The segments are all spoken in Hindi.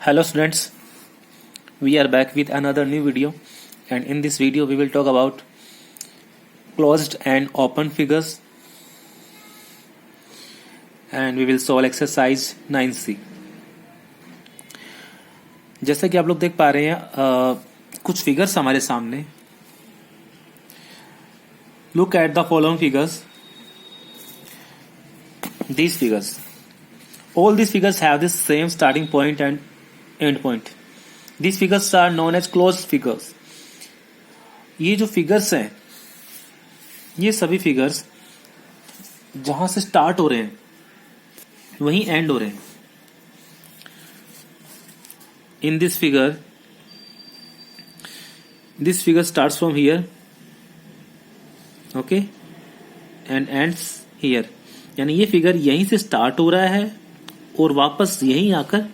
Hello students, we are back with another new video, and in this video we will talk about closed and open figures, and we will solve exercise 9C. जैसा कि आप लोग देख पा रहे हैं कुछ फिगर्स हमारे सामने. Look at the following figures. These figures. All these figures have the same starting point and end point. These figures are known as closed figures. ये जो फिगर्स हैं, ये सभी फिगर्स जहां से स्टार्ट हो रहे हैं वहीं एंड हो रहे हैं. In this figure starts from here, okay, and ends here. यानी ये फिगर यहीं से स्टार्ट हो रहा है और वापस यहीं आकर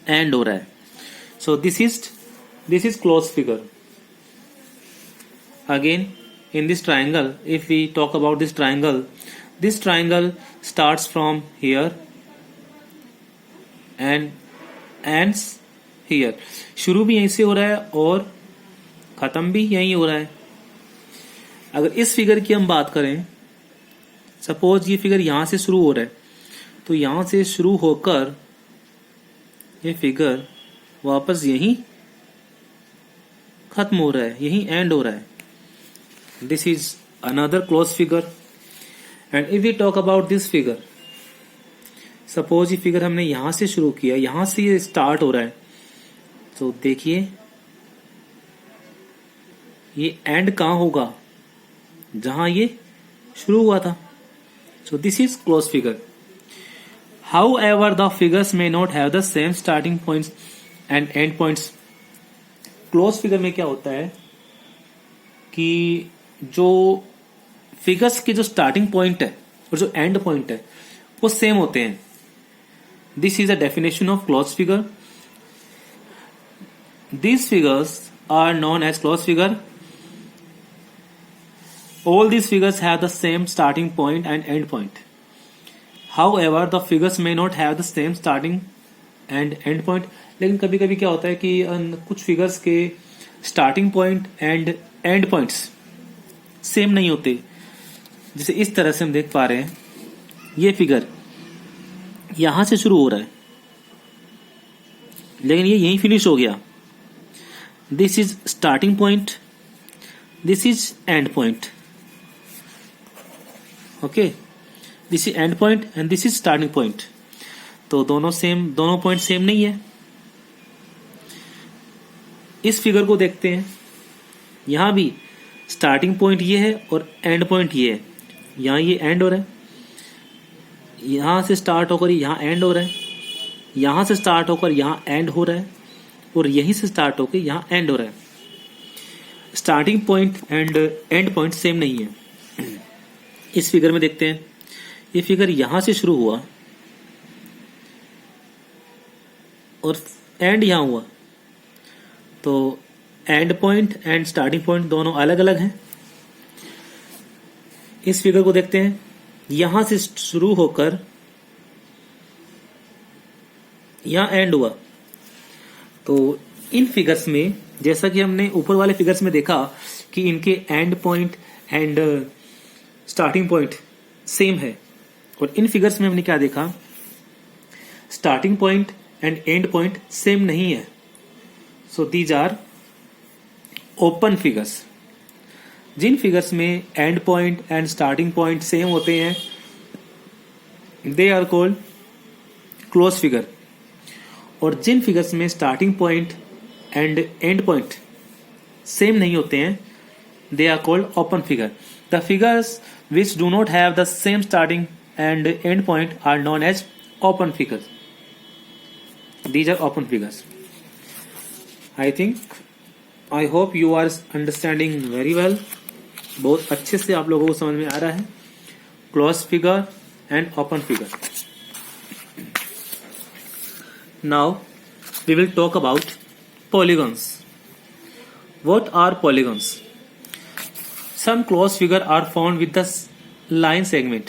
एंड हो रहा है. So this is closed figure. Again, in this triangle, if we talk about this triangle starts from here and ends here. शुरू भी यहीं से हो रहा है और खत्म भी यहीं हो रहा है. अगर इस फिगर की हम बात करें, सपोज ये फिगर यहां से शुरू हो रहा है, तो यहां से शुरू होकर ये फिगर वापस यहीं खत्म हो रहा है, यहीं एंड हो रहा है. This is another close figure. And if we talk about this figure, suppose ये फिगर हमने यहां से शुरू किया, यहां से ये स्टार्ट हो रहा है, तो देखिए ये एंड कहां होगा, जहां ये शुरू हुआ था. So this is close figure. However, the figures may not have the same starting points and end points. Close figure में क्या होता है कि जो फिगर्स के जो स्टार्टिंग पॉइंट है और जो एंड पॉइंट है वो सेम होते हैं. This is a definition of close figure. These figures are known as closed figure. All these figures have the same starting point and end point. However, the figures may not have the same starting and end point. लेकिन कभी कभी क्या होता है कि कुछ फिगर्स के starting point and and points same नहीं होते. जैसे इस तरह से हम देख पा रहे हैं, ये फिगर यहां से शुरू हो रहा है लेकिन ये यहीं फिनिश हो गया. This is starting point, this is and point. Okay, this is and point and this is starting point. तो दोनों पॉइंट सेम नहीं है. इस फिगर को देखते हैं, यहां भी स्टार्टिंग पॉइंट ये है और एंड पॉइंट ये है. यहां ये एंड हो रहा है, यहां से स्टार्ट होकर यहां एंड हो रहा है, यहां से स्टार्ट होकर यहां एंड हो रहा है और यहीं से स्टार्ट होकर यहां एंड हो रहा है. Starting point and end point same नहीं है. इस फिगर में देखते हैं, ये फिगर यहां से शुरू हुआ और एंड यहां हुआ, तो and point and starting point दोनों अलग अलग हैं. इस फिगर को देखते हैं, यहां से शुरू होकर यहां एंड हुआ. तो इन फिगर्स में, जैसा कि हमने ऊपर वाले फिगर्स में देखा कि इनके end point and starting point same है, और इन फिगर्स में हमने क्या देखा, starting point and end point same नहीं है. So these are open figures. जिन फिगर्स में end point and starting point same होते हैं, they are called close figure. और जिन फिगर्स में starting point and end point same नहीं होते हैं, they are called open figure. The figures which do not have the same starting and end point are known as open figures. These are open figures. I hope you are understanding very well. बहुत अच्छे से आप लोगों को समझ में आ रहा है closed figure and open figure. Now we will talk about polygons. What are polygons? Some closed figure are found with the line segment.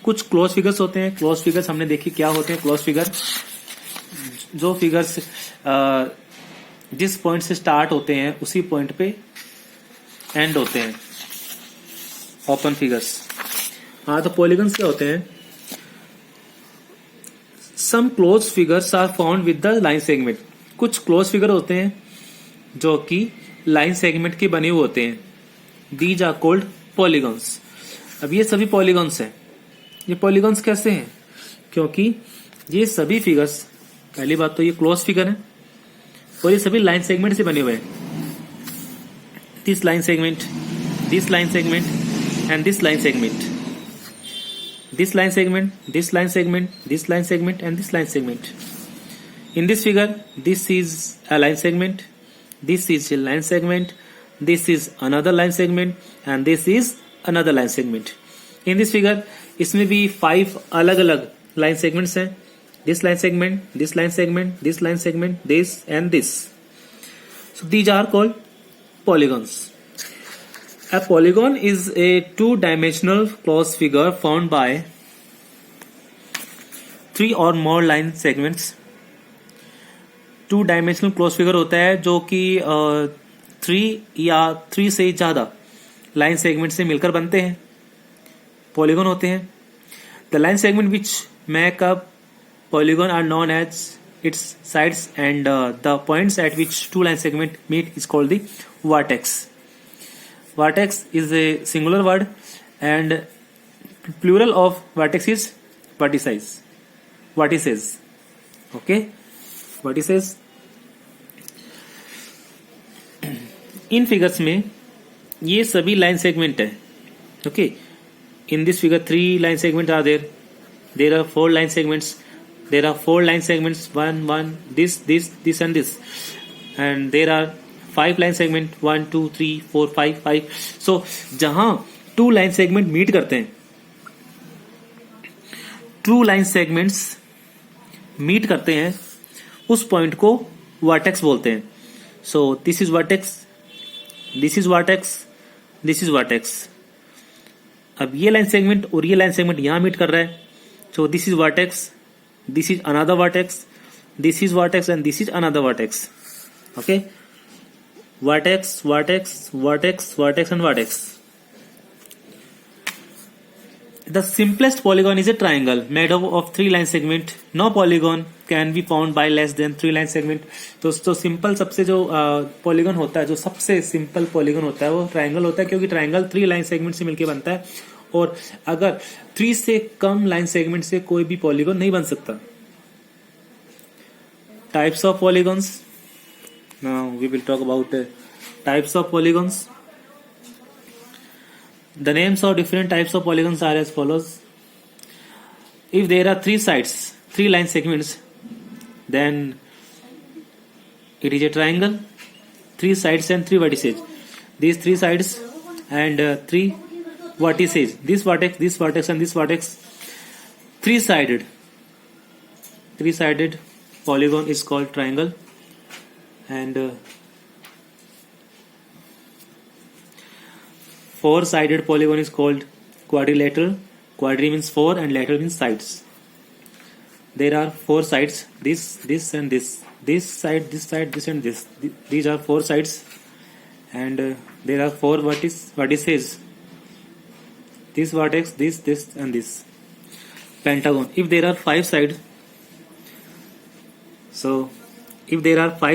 कुछ क्लोज फिगर्स होते हैं. क्लोज फिगर्स हमने देखी क्या होते हैं. क्लोज फिगर जो फिगर्स जिस पॉइंट से स्टार्ट होते हैं उसी पॉइंट पे एंड होते हैं, ओपन फिगर्स। हाँ, तो पॉलीगन्स क्या होते हैं? Some close figures are found with the line segment. कुछ क्लोज फिगर होते हैं जो कि लाइन सेगमेंट के बने हुए होते हैं। These are called polygons. अब ये सभी पॉलीगन्स हैं। ये पॉलीगन्स कैसे हैं? क्योंकि ये सभी फिगर्स, पहली बात तो ये क्लोज फिगर है और ये सभी लाइन सेगमेंट से बने हुए हैं। This line segment, this line segment and this line segment, this line segment, this line segment, this line segment and this line segment. In this figure, this is a line segment, this is a line segment, this is another line segment, and this is another line segment. In this figure, इसमें भी 5 अलग अलग line segments हैं. This line segment, this line segment, this line segment, this and this. So these are called polygons. A polygon is a two-dimensional closed figure formed by 3 or more line segments. Two dimensional close figure होता है जो कि 3 या 3 से ज्यादा लाइन सेगमेंट से मिलकर बनते हैं, पॉलीगन होते हैं। The line segment which make up polygon are known as its sides and the points at which 2 line segment meet is called the vertex. Vertex is a singular word and plural of vertex is vertices, vertices. Okay, vertices. इन फिगर्स में ये सभी लाइन सेगमेंट है। Okay, in this figure 3 line segment are there are 4 line segments, there are 4 line segments, 1 this and this, and there are 5 line segment, 1 2 3 4 5। सो जहां 2 लाइन सेगमेंट मीट करते हैं, 2 लाइन सेगमेंट्स मीट करते हैं, उस पॉइंट को वर्टेक्स बोलते हैं। So this is vertex, this is vertex, this is vertex. अब ये लाइन सेगमेंट और ये लाइन सेगमेंट यहां मीट कर रहा है, so this is vertex, this is another vertex, this is vertex and this is another vertex. Okay, vertex, vertex, vertex, vertex and vertex. The simplest polygon is a triangle made up of 3 line segment. No polygon can be found by less than 3 line segment. तो सिंपल सबसे जो पॉलीगन होता है, जो सबसे सिंपल पॉलीगन होता है वो ट्राइंगल होता है, क्योंकि ट्राइंगल 3 लाइन सेगमेंट से मिलकर बनता है और अगर 3 से कम लाइन सेगमेंट से कोई भी पॉलीगन नहीं बन सकता। Types of polygons, now we will talk about types of polygons. The names of different types of polygons are as follows. If there are 3 sides, 3 line segments, then it is a triangle, 3 sides and 3 vertices. These 3 sides and 3 vertices. This vertex and this vertex. 3-sided polygon is called triangle, and 4-sided polygon is called quadrilateral. Quadri means 4 and lateral means sides. There are 4 sides, this and this. This side, this side, this and this. These are 4 sides, and there are 4 vertices. This vertex, this and this. Pentagon. If there are 5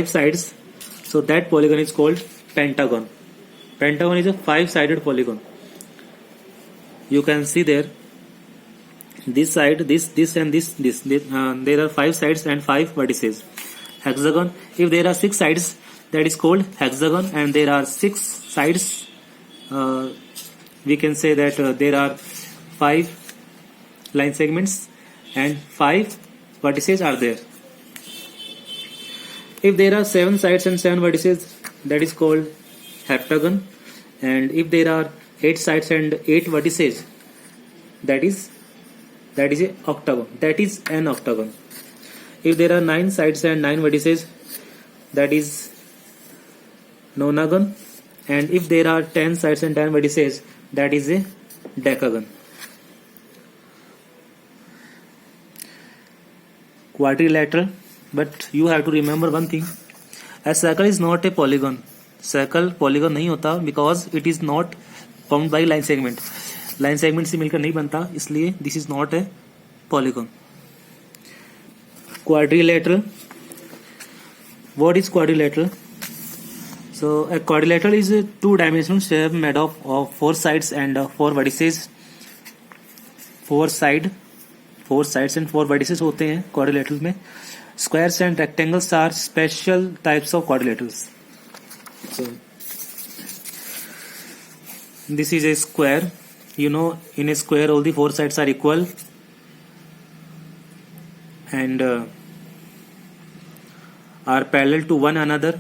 sides, so that polygon is called pentagon. Pentagon is a 5-sided polygon. You can see there, this side, this and this. There are 5 sides and 5 vertices. Hexagon. If there are 6 sides, that is called hexagon, and there are 6 sides. We can say that there are 5 line segments and 5 vertices are there. If there are 7 sides and 7 vertices, that is called heptagon, and if there are 8 sides and 8 vertices, that is a octagon. That is an octagon. If there are 9 sides and 9 vertices, that is nonagon, and if there are 10 sides and 10 vertices, that is a decagon. Quadrilateral but you have to remember one thing, a circle is not a polygon. Circle polygon नहीं होता because it is not formed by line segment. Line segment से मिलकर नहीं बनता, इसलिए this is not a polygon. Quadrilateral, what is quadrilateral? So a quadrilateral is a two-dimensional shape made of four sides and four vertices. Four sides and four vertices होते हैं quadrilateral में. Squares and rectangles are special types of quadrilaterals. So this is a square. You know, in a square all the four sides are equal and are parallel to one another.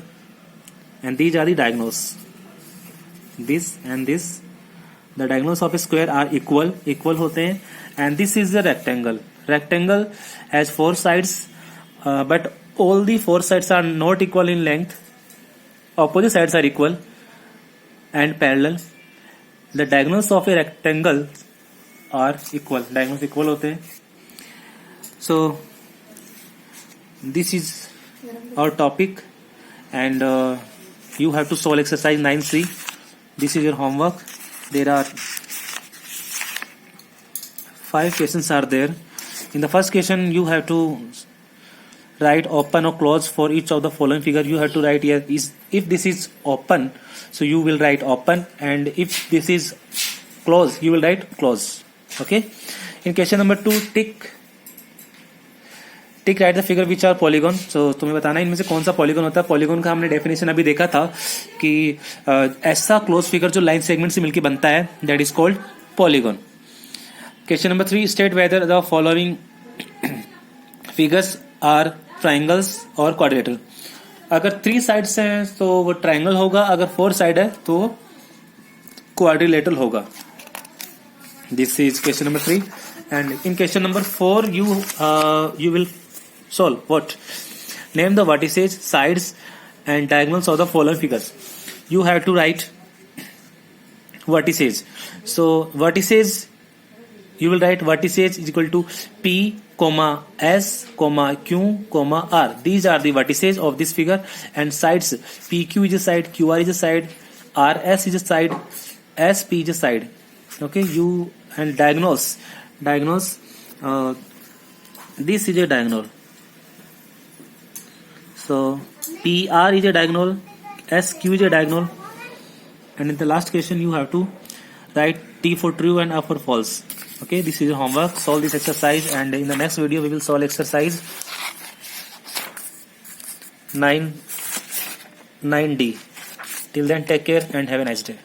And these are the diagonals. This and this, the diagonals of a square are equal होते हैं. And this is the rectangle. Rectangle has four sides, but all the four sides are not equal in length. Opposite sides are equal and parallel. The diagonals of a rectangle are equal. Diagonals equal होते हैं. So this is our topic, and you have to solve exercise 9C. This is your homework. There are 5 questions are there. In the first question you have to write open or close for each of the following figure. You have to write here if this is open, so you will write open, and if this is close you will write close. Okay. In question number 2, tick right the figure which are polygon. So तुम्हें बताना इनमें से कौन सा पॉलीगॉन होता है. पॉलीगॉन का हमने डेफिनेशन अभी देखा था कि ऐसा क्लोज फिगर जो लाइन सेगमेंट से मिलकर बनता है, that is called polygon. Question number 3, state whether the following figures are triangles और क्वाड्रिलेटरल. अगर 3 साइड्स हैं तो वो ट्राइंगल होगा, अगर 4 साइड है तो क्वाड्रिलेटरल होगा. This is question number 3. And in question number 4 you will solve what? Name the vertices, sides and diagonals of the following figures. You have to write vertices. So vertices, you will write vertices is equal to P, S, Q, R. These are the vertices of this figure. And sides, PQ is a side, QR is a side, RS is a side, SP is a side. Okay, and diagonals, this is a diagonal. So PR is a diagonal, SQ is a diagonal, and in the last question you have to write T for true and A for false. Okay, this is your homework. Solve this exercise, and in the next video we will solve exercise 9D. Till then, take care and have a nice day.